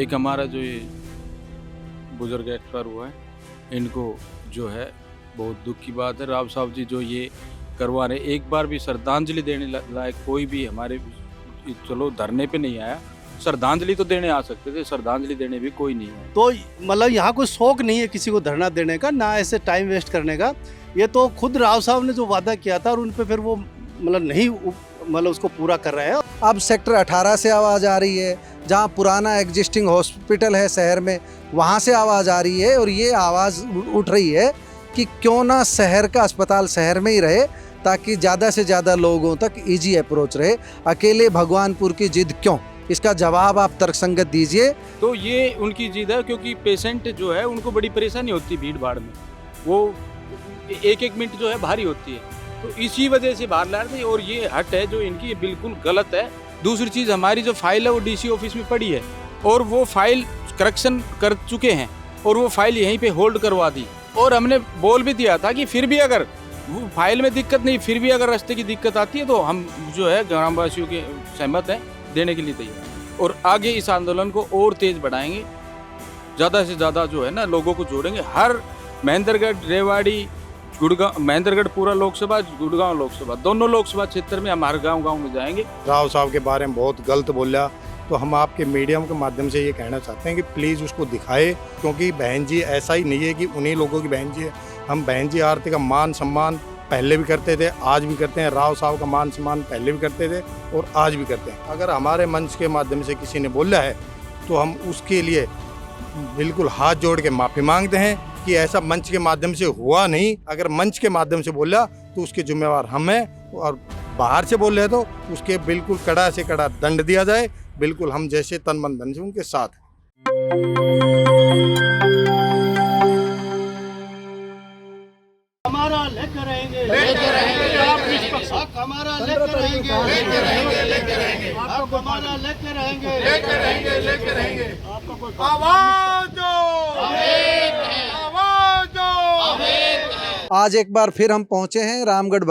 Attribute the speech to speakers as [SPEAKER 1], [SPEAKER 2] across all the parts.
[SPEAKER 1] एक हमारा जो ये बुजुर्ग एक्सपायर हुआ है, इनको जो है बहुत दुख की बात है। राव साहब जी जो ये करवा रहे, एक बार भी श्रद्धांजलि देने लायक कोई भी हमारे, चलो धरने पे नहीं आया, श्रद्धांजलि तो देने आ सकते थे, श्रद्धांजलि देने भी कोई नहीं है।
[SPEAKER 2] तो मतलब यहाँ कोई शौक नहीं है किसी को धरना देने का, ना ऐसे टाइम वेस्ट करने का। ये तो खुद राव साहब ने जो वादा किया था और उन पे फिर वो मतलब नहीं मतलब उसको पूरा कर रहे हैं।
[SPEAKER 3] अब सेक्टर 18 से आवाज़ आ रही है, जहाँ पुराना एग्जिस्टिंग हॉस्पिटल है शहर में, वहाँ से आवाज़ आ रही है। और ये आवाज़ उठ रही है कि क्यों ना शहर का अस्पताल शहर में ही रहे, ताकि ज़्यादा से ज़्यादा लोगों तक इजी अप्रोच रहे। अकेले भगवानपुर की जिद क्यों, इसका जवाब आप तर्कसंगत दीजिए।
[SPEAKER 1] तो ये उनकी जिद है, क्योंकि पेशेंट जो है उनको बड़ी परेशानी होती है भीड़ भाड़ में, वो एक एक मिनट जो है भारी होती है, तो इसी वजह से बाहर ला रहे थे। और ये हट है जो इनकी, ये बिल्कुल गलत है। दूसरी चीज़, हमारी जो फाइल है वो डीसी ऑफिस में पड़ी है और वो फाइल करेक्शन कर चुके हैं और वो फाइल यहीं पे होल्ड करवा दी। और हमने बोल भी दिया था कि फिर भी अगर वो फाइल में दिक्कत नहीं, फिर भी अगर रास्ते की दिक्कत आती है तो हम जो है ग्रामवासियों के सहमत हैं, देने के लिए तैयार। और आगे इस आंदोलन को और तेज बढ़ाएंगे, ज़्यादा से ज़्यादा जो है ना लोगों को जोड़ेंगे। हर महेंद्रगढ़, रेवाड़ी, गुड़गांव, महेंद्रगढ़ पूरा लोकसभा, गुड़गांव लोकसभा, दोनों लोकसभा क्षेत्र में हम हर गांव में जाएंगे।
[SPEAKER 4] राव साहब के बारे में बहुत गलत बोला, तो हम आपके मीडियम के माध्यम से ये कहना चाहते हैं कि प्लीज़ उसको दिखाए, क्योंकि बहन जी ऐसा ही नहीं है कि उन्हीं लोगों की बहन जी है। हम बहन जी आरती का मान सम्मान पहले भी करते थे, आज भी करते हैं। राव साहब का मान सम्मान पहले भी करते थे और आज भी करते हैं। अगर हमारे मंच के माध्यम से किसी ने बोला है तो हम उसके लिए बिल्कुल हाथ जोड़ के माफ़ी मांगते हैं कि ऐसा मंच के माध्यम से हुआ नहीं। अगर मंच के माध्यम से बोला तो उसके जिम्मेवार हम हैं, और बाहर से बोल रहे तो उसके बिल्कुल कड़ा से कड़ा दंड दिया जाए। बिल्कुल हम जैसे तन मन धन से उनके साथ हैं।
[SPEAKER 2] हमारा लेकर रहेंगे, लेकर रहेंगे, आप निष्पक्ष हक हमारा लेकर रहेंगे, लेकर रहेंगे, लेकर रहेंगे, आप हमारा लेकर रहेंगे, लेकर रहेंगे, लेकर रहेंगे। आपका कोई आवाज दो, आवाज दो।
[SPEAKER 3] आज एक बार फिर हम पहुँचे हैं रामगढ़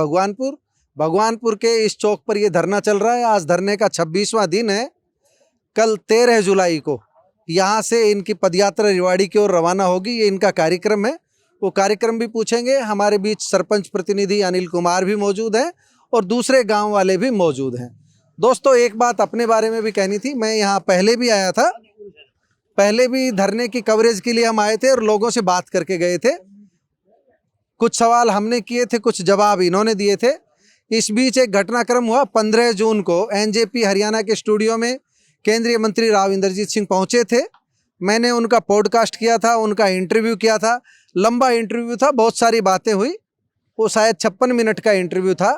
[SPEAKER 3] भगवानपुर के इस चौक पर ये धरना चल रहा है। आज धरने का 26वां दिन है। कल 13 जुलाई को यहाँ से इनकी पदयात्रा रेवाड़ी की ओर रवाना होगी। ये इनका कार्यक्रम है, वो कार्यक्रम भी पूछेंगे। हमारे बीच सरपंच प्रतिनिधि अनिल कुमार भी मौजूद हैं और दूसरे गांव वाले भी मौजूद हैं। दोस्तों, एक बात अपने बारे में भी कहनी थी। मैं यहाँ पहले भी आया था, पहले भी धरने की कवरेज के लिए हम आए थे और लोगों से बात करके गए थे। कुछ सवाल हमने किए थे, कुछ जवाब इन्होंने दिए थे। इस बीच एक घटनाक्रम हुआ। 15 जून को एनजेपी हरियाणा के स्टूडियो में केंद्रीय मंत्री राव इंद्रजीत सिंह पहुंचे थे। मैंने उनका पॉडकास्ट किया था, उनका इंटरव्यू किया था। लंबा इंटरव्यू था, बहुत सारी बातें हुई। वो शायद 56 मिनट का इंटरव्यू था।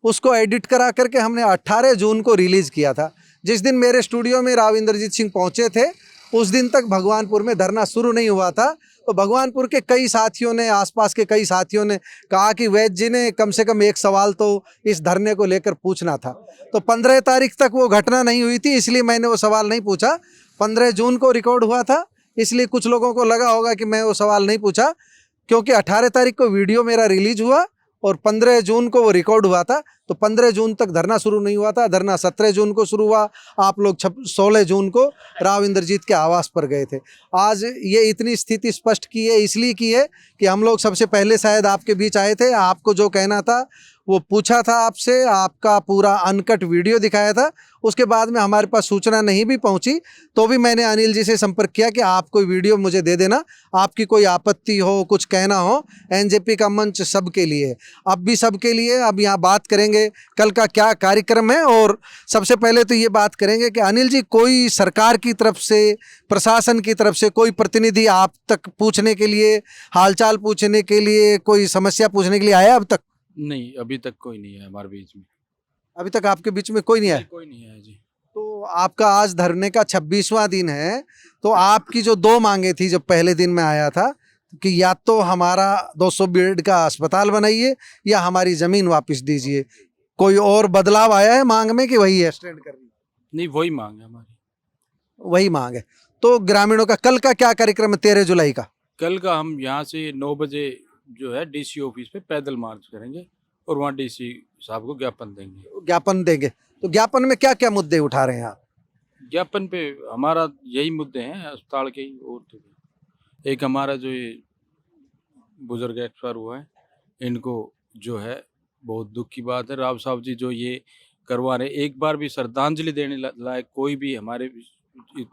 [SPEAKER 3] उसको एडिट करा करके हमने 18 जून को रिलीज़ किया था। जिस दिन मेरे स्टूडियो में राव इंद्रजीत सिंह पहुंचे थे, उस दिन तक भगवानपुर में धरना शुरू नहीं हुआ था। तो भगवानपुर के कई साथियों ने, आसपास के कई साथियों ने कहा कि वैद्य जी ने कम से कम एक सवाल तो इस धरने को लेकर पूछना था। तो 15 तारीख तक वो घटना नहीं हुई थी, इसलिए मैंने वो सवाल नहीं पूछा। 15 जून को रिकॉर्ड हुआ था, इसलिए कुछ लोगों को लगा होगा कि मैं वो सवाल नहीं पूछा, क्योंकि 18 तारीख को वीडियो मेरा रिलीज हुआ और 15 जून को वो रिकॉर्ड हुआ था। तो 15 जून तक धरना शुरू नहीं हुआ था। धरना 17 जून को शुरू हुआ। आप लोग 16 जून को राव इंद्रजीत के आवास पर गए थे। आज ये इतनी स्थिति स्पष्ट की है, इसलिए की है कि हम लोग सबसे पहले शायद आपके बीच आए थे। आपको जो कहना था वो पूछा था आपसे, आपका पूरा अनकट वीडियो दिखाया था। उसके बाद में हमारे पास सूचना नहीं भी पहुंची तो भी मैंने अनिल जी से संपर्क किया कि आप कोई वीडियो मुझे दे देना, आपकी कोई आपत्ति हो, कुछ कहना हो। एनजेपी का मंच सबके लिए, अब भी सबके लिए। अब यहाँ बात करेंगे कल का क्या कार्यक्रम है। और सबसे पहले तो ये बात करेंगे कि अनिल जी, कोई सरकार की तरफ से, प्रशासन की तरफ से कोई प्रतिनिधि आप तक पूछने के लिए, हालचाल पूछने के लिए, कोई समस्या पूछने के लिए आया अब तक?
[SPEAKER 1] नहीं, अभी तक कोई नहीं है हमारे बीच में।
[SPEAKER 3] अभी तक आपके बीच में कोई नहीं आया?
[SPEAKER 1] कोई नहीं है जी।
[SPEAKER 3] तो आपका आज धरने का 26वां दिन है। तो आपकी जो 2 मांगे थी जब पहले दिन में आया था कि या तो हमारा 200 बेड का अस्पताल बनाइए या हमारी ज़मीन वापस दीजिए, कोई और बदलाव आया है मांग में कि वही है स्टैंड कर रही?
[SPEAKER 1] नहीं, वही मांग है हमारी,
[SPEAKER 3] वही मांग है। तो ग्रामीणों का कल का क्या कार्यक्रम है 13 जुलाई का?
[SPEAKER 1] कल का हम यहाँ से 9 बजे जो है डीसी ऑफिस पे पैदल मार्च करेंगे और वहाँ डीसी साहब को ज्ञापन देंगे।
[SPEAKER 3] ज्ञापन देंगे। तो ज्ञापन में क्या क्या मुद्दे उठा रहे हैं आप?
[SPEAKER 1] ज्ञापन पे हमारा यही मुद्दे हैं अस्पताल के ही, और तो क्या। एक हमारा जो ये बुजुर्ग एक्सपायर हुआ है, इनको जो है बहुत दुख की बात है। राव साहब जी जो ये करवा रहे, एक बार भी श्रद्धांजलि देने लायक कोई भी हमारे,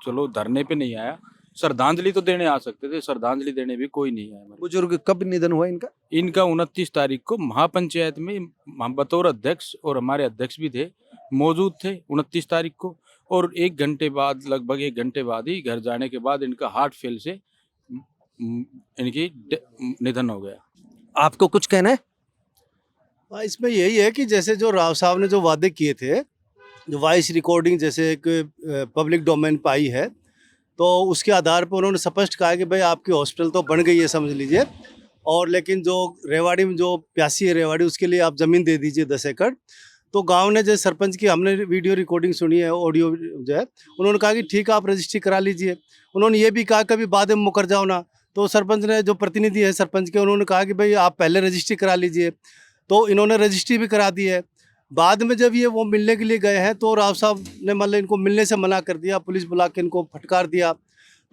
[SPEAKER 1] चलो धरने पे नहीं आया, श्रद्धांजलि तो देने आ सकते थे, श्रद्धांजलि देने भी कोई नहीं आया।
[SPEAKER 3] बुजुर्ग कब निधन हुआ इनका?
[SPEAKER 1] इनका 29 तारीख को महापंचायत में हम बतौर अध्यक्ष और हमारे अध्यक्ष भी थे, मौजूद थे 29 तारीख को, और 1 घंटे बाद, लगभग 1 घंटे बाद ही घर जाने के बाद इनका हार्ट फेल से इनकी निधन हो गया।
[SPEAKER 3] आपको कुछ कहना है?
[SPEAKER 5] इसमें यही है कि जैसे जो राव साहब ने जो वादे किए थे, जो वॉइस रिकॉर्डिंग जैसे एक पब्लिक डोमेन पे आई है, तो उसके आधार पर उन्होंने स्पष्ट कहा कि भाई आपकी हॉस्पिटल तो बन गई है समझ लीजिए, और लेकिन जो रेवाड़ी में जो प्यासी है रेवाड़ी, उसके लिए आप ज़मीन दे दीजिए 10 एकड़। तो गांव ने जो सरपंच की हमने वीडियो रिकॉर्डिंग सुनी है, ऑडियो जो है, उन्होंने कहा कि ठीक है आप रजिस्ट्री करा लीजिए। उन्होंने ये भी कहा कभी बाद में मुकर जाओ ना, तो सरपंच ने, जो प्रतिनिधि है सरपंच के, उन्होंने कहा कि भाई आप पहले रजिस्ट्री करा लीजिए। तो इन्होंने रजिस्ट्री भी करा दी है। बाद में जब ये वो मिलने के लिए गए हैं तो राव साहब ने मतलब इनको मिलने से मना कर दिया, पुलिस बुला के इनको फटकार दिया।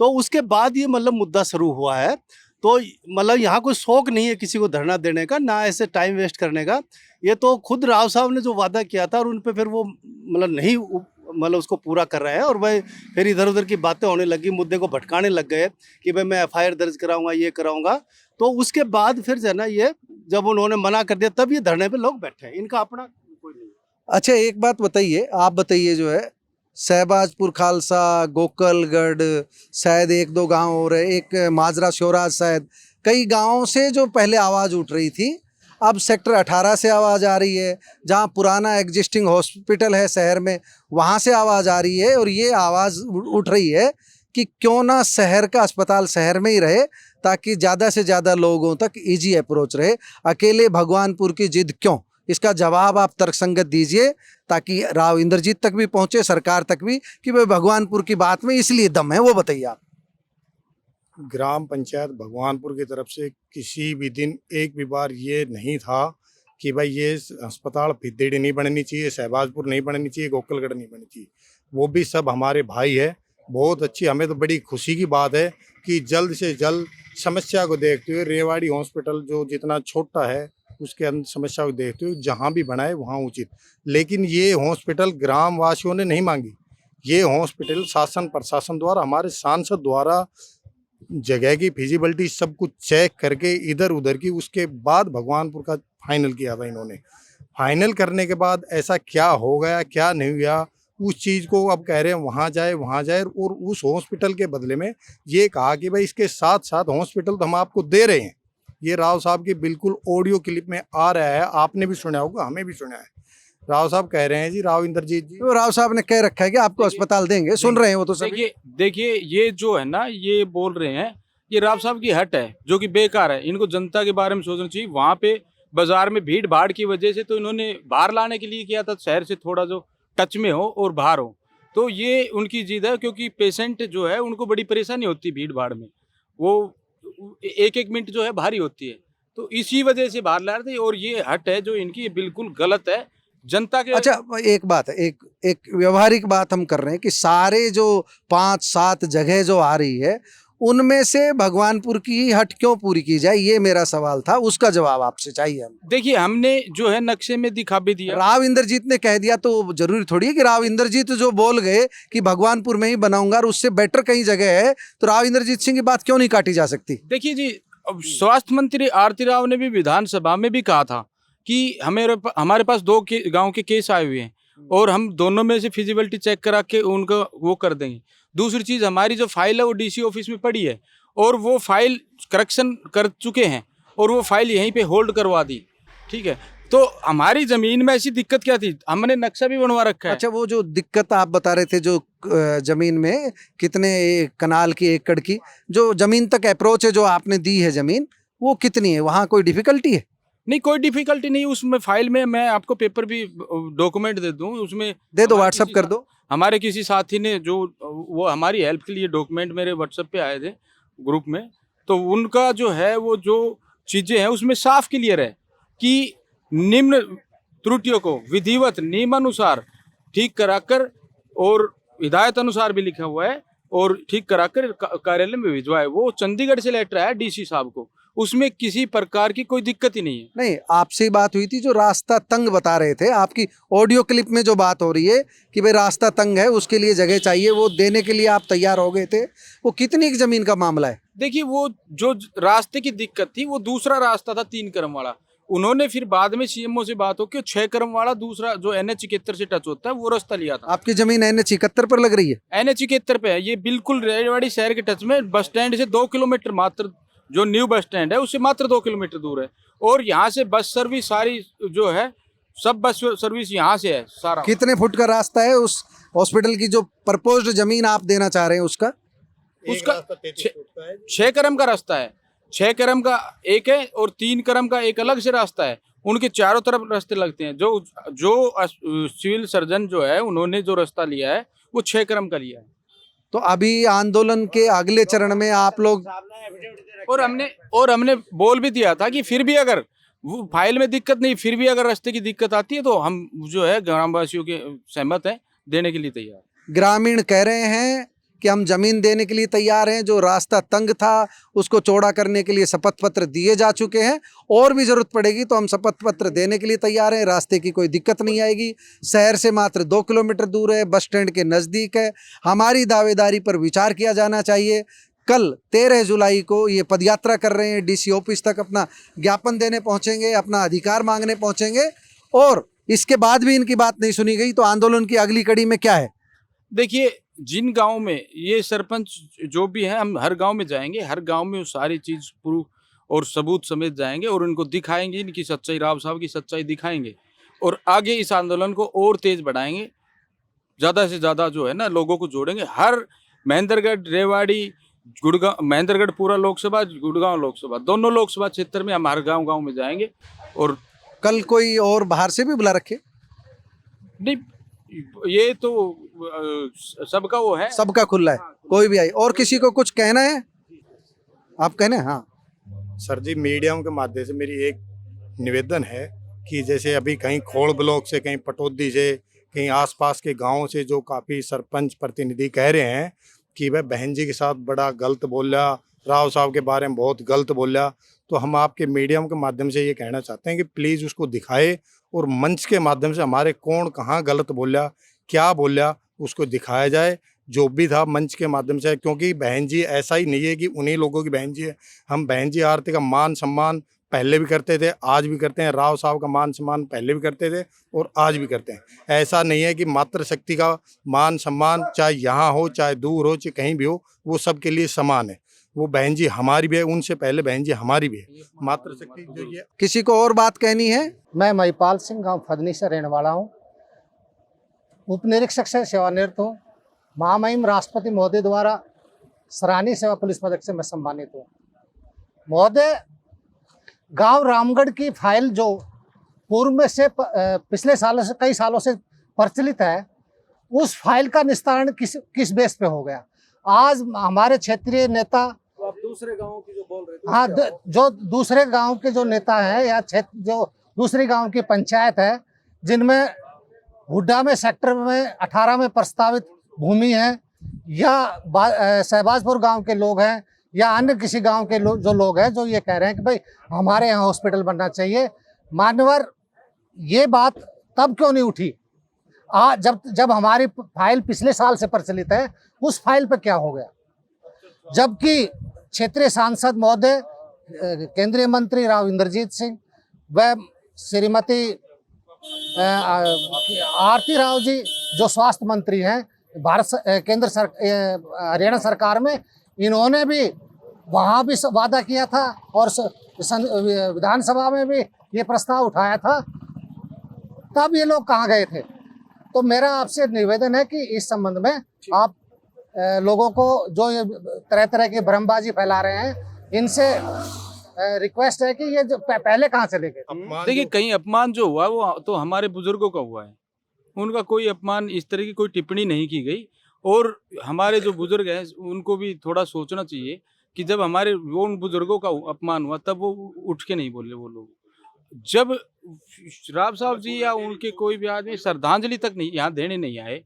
[SPEAKER 5] तो उसके बाद ये मतलब मुद्दा शुरू हुआ है। तो मतलब यहाँ कोई शौक नहीं है किसी को धरना देने का, ना ऐसे टाइम वेस्ट करने का। ये तो खुद राव साहब ने जो वादा किया था और उन पे फिर वो मतलब नहीं मतलब उसको पूरा कर रहे हैं, और भाई फिर इधर उधर की बातें होने लगी, मुद्दे को भटकाने लग गए कि भाई मैं FIR दर्ज कराऊंगा, ये कराऊंगा। तो उसके बाद फिर जो है ना, ये जब उन्होंने मना कर दिया तब ये धरने पे लोग बैठे हैं, इनका अपना कोई नहीं।
[SPEAKER 3] अच्छा एक बात बताइए, आप बताइए, जो है शहबाजपुर खालसा, गोकलगढ़, शायद 1-2 गांव और एक माजरा शोराज, शायद कई गांवों से जो पहले आवाज़ उठ रही थी, अब सेक्टर 18 से आवाज़ आ रही है, जहां पुराना एग्जिस्टिंग हॉस्पिटल है शहर में, वहां से आवाज़ आ रही है। और ये आवाज़ उठ रही है कि क्यों ना शहर का अस्पताल शहर में ही रहे, ताकि ज़्यादा से ज़्यादा लोगों तक ईजी अप्रोच रहे। अकेले भगवानपुर की जिद क्यों? इसका जवाब आप तर्कसंगत दीजिए, ताकि राव इंद्रजीत तक भी पहुंचे, सरकार तक भी, कि भाई भगवानपुर की बात में इसलिए दम है। वो बताइए आप।
[SPEAKER 4] ग्राम पंचायत भगवानपुर की तरफ से किसी भी दिन एक भी बार ये नहीं था कि भाई ये अस्पताल भिद्देड़ी नहीं बननी चाहिए, शहबाजपुर नहीं बननी चाहिए, गोकलगढ़ नहीं बननी चाहिए। वो भी सब हमारे भाई है। बहुत अच्छी, हमें तो बड़ी खुशी की बात है कि जल्द से जल्द समस्या को देखते हुए रेवाड़ी हॉस्पिटल जो जितना छोटा है उसके अंदर समस्या को देखते हुए जहाँ भी बनाए वहाँ उचित। लेकिन ये हॉस्पिटल ग्राम वासियों ने नहीं मांगी, ये हॉस्पिटल शासन प्रशासन द्वारा, हमारे सांसद द्वारा जगह की फिजिबिलिटी सब कुछ चेक करके इधर उधर की, उसके बाद भगवानपुर का फाइनल किया था इन्होंने। फाइनल करने के बाद ऐसा क्या हो गया, क्या नहीं हुआ, उस चीज़ को अब कह रहे हैं वहाँ जाए, और उस हॉस्पिटल के बदले में ये कहा कि भाई इसके साथ साथ हॉस्पिटल तो हम आपको दे रहे हैं। ये राव साहब की बिल्कुल ऑडियो क्लिप में आ रहा है, आपने भी सुना होगा, हमें भी सुना है। राव साहब कह रहे हैं जी, राव इंद्रजीत जी,
[SPEAKER 3] तो राव साहब ने कह रखा है कि आपको अस्पताल देंगे, सुन रहे हैं वो तो सभी।
[SPEAKER 1] देखिए ये जो है ना, ये बोल रहे हैं, ये राव साहब की हट है जो कि बेकार है। इनको जनता के बारे में सोचना चाहिए। वहाँ पे बाजार में भीड़ भाड़ की वजह से तो इन्होंने बाहर लाने के लिए किया था, शहर से थोड़ा जो टच में हो और बाहर हो, तो ये उनकी जिद है। क्योंकि पेशेंट जो है उनको बड़ी परेशानी होती है भीड़ भाड़ में, वो 1-1 मिनट जो है भारी होती है, तो इसी वजह से बाहर ला रहे थे। और ये हट है जो इनकी, ये बिल्कुल गलत है जनता के।
[SPEAKER 3] अच्छा एक बात है, एक व्यवहारिक बात हम कर रहे हैं कि सारे जो 5-7 जगह जो आ रही है, उनमें से भगवानपुर की हट क्यों पूरी की जाए, ये मेरा सवाल था, उसका जवाब आपसे चाहिए हमें।
[SPEAKER 1] देखिए हमने जो है नक्शे में दिखा भी दिया।
[SPEAKER 3] राव इंद्रजीत ने कह दिया तो जरूरी थोड़ी है कि राव इंद्रजीत जो बोल गए कि भगवानपुर में ही बनाऊंगा और उससे बेटर कहीं जगह है, तो राव इंद्रजीत सिंह की बात क्यों नहीं काटी जा सकती?
[SPEAKER 1] देखिए जी, स्वास्थ्य मंत्री आरती राव ने भी विधानसभा में भी कहा था कि हमारे पास 2 गांव के केस आए हुए हैं और हम दोनों में से फिजिबिलिटी चेक करा के उनका वो कर देंगे। दूसरी चीज़, हमारी जो फाइल है वो DC ऑफिस में पड़ी है और वो फाइल करेक्शन कर चुके हैं और वो फाइल यहीं पे होल्ड करवा दी। ठीक है, तो हमारी ज़मीन में ऐसी दिक्कत क्या थी, हमने नक्शा भी बनवा रखा है।
[SPEAKER 3] अच्छा, वो जो दिक्कत आप बता रहे थे, जो जमीन में कितने कनाल की, एकड़ की जो जमीन तक अप्रोच है, जो आपने दी है जमीन, वो कितनी है? वहाँ कोई डिफिकल्टी है?
[SPEAKER 1] नहीं, कोई डिफिकल्टी नहीं। उसमें फाइल में मैं आपको पेपर भी डॉक्यूमेंट दे दूं, उसमें
[SPEAKER 3] दे दो, व्हाट्सअप कर दो।
[SPEAKER 1] हमारे किसी साथी ने जो वो हमारी हेल्प के लिए डॉक्यूमेंट मेरे व्हाट्सएप पे आए थे ग्रुप में, तो उनका जो है वो जो चीज़ें हैं उसमें साफ क्लियर है कि निम्न त्रुटियों को विधिवत नियमानुसार ठीक कराकर और हिदायत अनुसार भी लिखा हुआ है और ठीक कराकर कार्यालय में भिजवाए। वो चंडीगढ़ से लेटर आया डीसी साहब को, उसमें किसी प्रकार की कोई दिक्कत ही नहीं है।
[SPEAKER 3] नहीं, आपसे ही बात हुई थी, जो रास्ता तंग बता रहे थे, आपकी ऑडियो क्लिप में जो बात हो रही है कि भाई रास्ता तंग है, उसके लिए जगह चाहिए, वो देने के लिए आप तैयार हो गए थे। वो कितनी जमीन का मामला है?
[SPEAKER 1] देखिए, वो जो रास्ते की दिक्कत थी वो दूसरा रास्ता था 3 क्रम वाला। उन्होंने फिर बाद में सीएमओ से बात हो कि 6 क्रम वाला दूसरा जो NH 71 से टच होता है वो रास्ता लिया था।
[SPEAKER 3] आपकी जमीन NH 71 पर लग रही है?
[SPEAKER 1] NH 71 पे है, ये बिल्कुल रेवाड़ी शहर के टच में, बस स्टैंड से 2 किलोमीटर मात्र, जो न्यू बस स्टैंड है उससे मात्र 2 किलोमीटर दूर है। और यहाँ से बस सर्विस सारी जो है, सब बस सर्विस यहाँ से है सारा।
[SPEAKER 3] कितने फुट का रास्ता है उस हॉस्पिटल की जो प्रपोज्ड जमीन आप देना चाह रहे हैं उसका?
[SPEAKER 1] उसका 6 क्रम का रास्ता है, 6 क्रम का एक है और 3 क्रम का एक अलग से रास्ता है। उनके चारों तरफ रास्ते लगते हैं। जो सिविल सर्जन जो है उन्होंने जो रास्ता लिया है वो 6 क्रम का लिया है।
[SPEAKER 3] तो अभी आंदोलन के अगले चरण में आप लोग,
[SPEAKER 1] और हमने बोल भी दिया था कि फिर भी अगर वो फाइल में दिक्कत नहीं, फिर भी अगर रास्ते की दिक्कत आती है तो हम जो है ग्रामवासियों के सहमत हैं, देने के लिए तैयार।
[SPEAKER 3] ग्रामीण कह रहे हैं कि हम जमीन देने के लिए तैयार हैं, जो रास्ता तंग था उसको चौड़ा करने के लिए शपथ पत्र दिए जा चुके हैं, और भी जरूरत पड़ेगी तो हम शपथ पत्र देने के लिए तैयार हैं। रास्ते की कोई दिक्कत नहीं आएगी, शहर से मात्र 2 किलोमीटर दूर है, बस स्टैंड के नज़दीक है। हमारी दावेदारी पर विचार किया जाना चाहिए। कल 13 जुलाई को ये पदयात्रा कर रहे हैं, DC ऑफिस तक अपना ज्ञापन देने पहुंचेंगे, अपना अधिकार मांगने पहुंचेंगे, और इसके बाद भी इनकी बात नहीं सुनी गई तो आंदोलन की अगली कड़ी में क्या है?
[SPEAKER 1] देखिए, जिन गांव में ये सरपंच जो भी है, हम हर गांव में जाएंगे, हर गांव में वो सारी चीज़ प्रूफ और सबूत समेत जाएंगे और उनको दिखाएंगे, इनकी सच्चाई, राव साहब की सच्चाई दिखाएंगे और आगे इस आंदोलन को और तेज बढ़ाएंगे। ज़्यादा से ज़्यादा जो है ना लोगों को जोड़ेंगे। हर महेंद्रगढ़, रेवाड़ी, गुड़गांव, महेंद्रगढ़ पूरा लोकसभा, गुड़गांव लोकसभा, दोनों लोकसभा क्षेत्र में हम हर गांव में जाएंगे। और
[SPEAKER 3] कल कोई और बाहर से भी बुला रखे?
[SPEAKER 1] नहीं, ये तो सबका वो है,
[SPEAKER 3] सबका खुला है, कोई भी आए। और किसी को कुछ कहना है? आप कहना है? हाँ
[SPEAKER 4] सर जी, मीडियम के माध्यम से मेरी एक निवेदन है कि जैसे अभी कहीं खोड़ ब्लॉक से, कहीं पटौदी से, कहीं आसपास के गांवों से जो काफ़ी सरपंच प्रतिनिधि कह रहे हैं कि वह बहन जी के साथ बड़ा गलत बोल रहा, राव साहब के बारे में बहुत गलत बोल रहा, तो हम आपके मीडियम के माध्यम से ये कहना चाहते हैं कि प्लीज़ उसको दिखाए और मंच के माध्यम से हमारे कौन कहाँ गलत बोल रहा, क्या बोल रहा, उसको दिखाया जाए। जो भी था मंच के माध्यम से, क्योंकि बहन जी ऐसा ही नहीं है कि उन्हीं लोगों की बहन जी है। हम बहन जी आरती का मान सम्मान पहले भी करते थे, आज भी करते हैं। राव साहब का मान सम्मान पहले भी करते थे और आज भी करते हैं। ऐसा नहीं है कि मातृशक्ति का मान सम्मान चाहे यहाँ हो, चाहे दूर हो, चाहे कहीं भी हो, वो सबके लिए समान है। वो बहन जी हमारी भी है, उनसे पहले बहन जी हमारी भी है। मातृशक्ति जो ये।
[SPEAKER 3] किसी को और बात कहनी है?
[SPEAKER 6] मैं महिपाल सिंह, गांव फदनी से रहने वाला हूं, उप निरीक्षक से सेवानिवृत्त हूं। महामहिम राष्ट्रपति महोदय द्वारा सराहनीय सेवा पुलिस पदक से मैं सम्मानित हूं। महोदय, गांव रामगढ़ की फाइल जो पूर्व में से पिछले सालों से, कई सालों से प्रचलित है, उस फाइल का निस्तारण किस बेस पे हो गया? आज हमारे क्षेत्रीय नेता,
[SPEAKER 3] आप दूसरे गांव की जो बोल रहे थे,
[SPEAKER 6] हाँ, जो दूसरे गांव के जो नेता हैं या क्षेत्र, जो दूसरी गांव की पंचायत है, जिनमें हुड्डा में सेक्टर में 18 में प्रस्तावित भूमि है, या शहबाजपुर गांव के लोग हैं, या अन्य किसी गांव के जो लोग हैं, जो ये कह रहे हैं कि भाई हमारे यहाँ हॉस्पिटल बनना चाहिए। मान्यवर, ये बात तब क्यों नहीं उठी जब हमारी फाइल पिछले साल से प्रचलित है? उस फाइल पे क्या हो गया? जबकि क्षेत्रीय सांसद महोदय, केंद्रीय मंत्री राव इंद्रजीत सिंह व श्रीमती आरती राव जी जो स्वास्थ्य मंत्री हैं हरियाणा सरकार में, इन्होंने भी वहाँ भी वादा किया था और विधानसभा में भी ये प्रस्ताव उठाया था। तब ये लोग कहाँ गए थे? तो मेरा आपसे निवेदन है कि इस संबंध में आप लोगों को जो ये तरह तरह की भ्रमबाजी फैला रहे हैं, इनसे रिक्वेस्ट है कि ये जो पहले कहाँ चले गए?
[SPEAKER 1] देखिए, कहीं अपमान जो हुआ वो तो हमारे बुजुर्गों का हुआ है, उनका कोई अपमान, इस तरह की कोई टिप्पणी नहीं की गई। और हमारे जो बुजुर्ग हैं उनको भी थोड़ा सोचना चाहिए कि जब हमारे वो उन बुजुर्गों का अपमान हुआ तब वो उठ के नहीं बोले। वो लोग जब राव साहब जी या उनके कोई भी आदमी श्रद्धांजलि तक नहीं यहाँ देने नहीं आए,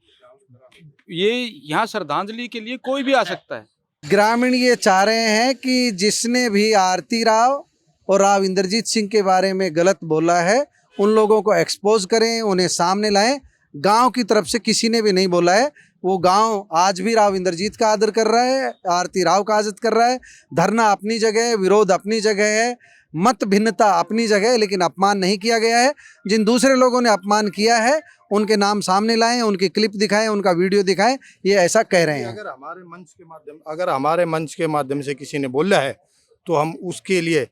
[SPEAKER 1] ये यहाँ श्रद्धांजलि के लिए कोई भी आ सकता है।
[SPEAKER 3] ग्रामीण ये चाह रहे हैं कि जिसने भी आरती राव और राव इंद्रजीत सिंह के बारे में गलत बोला है उन लोगों को एक्सपोज करें, उन्हें सामने लाएं। गांव की तरफ से किसी ने भी नहीं बोला है। वो गांव आज भी राव इंद्रजीत का आदर कर रहा है, आरती राव का आदर कर रहा है। धरना अपनी जगह है, विरोध अपनी जगह है, मत भिन्नता अपनी जगह है, लेकिन अपमान नहीं किया गया है। जिन दूसरे लोगों ने अपमान किया है उनके नाम सामने लाएं, उनकी क्लिप दिखाएं, उनका वीडियो दिखाएं, ये ऐसा कह रहे हैं।
[SPEAKER 4] अगर हमारे मंच के माध्यम से किसी ने बोला है तो हम उसके लिए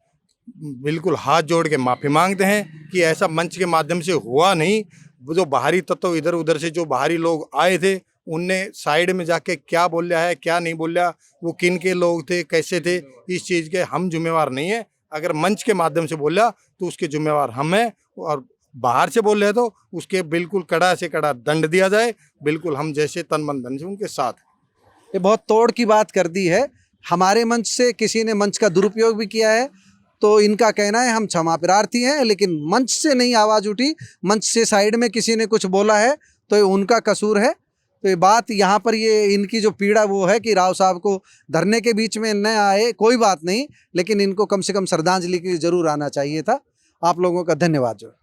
[SPEAKER 4] बिल्कुल हाथ जोड़ के माफ़ी मांगते हैं कि ऐसा मंच के माध्यम से हुआ नहीं। वो जो बाहरी तत्व इधर उधर से जो बाहरी लोग आए थे उनने साइड में जाके क्या बोला है क्या नहीं बोला, वो किन के लोग थे कैसे थे, इस चीज़ के हम जिम्मेवार नहीं है। अगर मंच के माध्यम से बोला तो उसके जिम्मेवार हम हैं, और बाहर से बोल रहे तो उसके बिल्कुल कड़ा से कड़ा दंड दिया जाए। बिल्कुल हम जैसे तन मन धन से उनके साथ।
[SPEAKER 3] ये बहुत तोड़ की बात कर दी है। हमारे मंच से किसी ने मंच का दुरुपयोग भी किया है तो इनका कहना है हम क्षमा प्रार्थी हैं, लेकिन मंच से नहीं आवाज़ उठी, मंच से साइड में किसी ने कुछ बोला है तो ये उनका कसूर है। तो ये बात यहाँ पर ये इनकी जो पीड़ा वो है कि राव साहब को धरने के बीच में न आए, कोई बात नहीं, लेकिन इनको कम से कम श्रद्धांजलि के लिए जरूर आना चाहिए था। आप लोगों का धन्यवाद जो।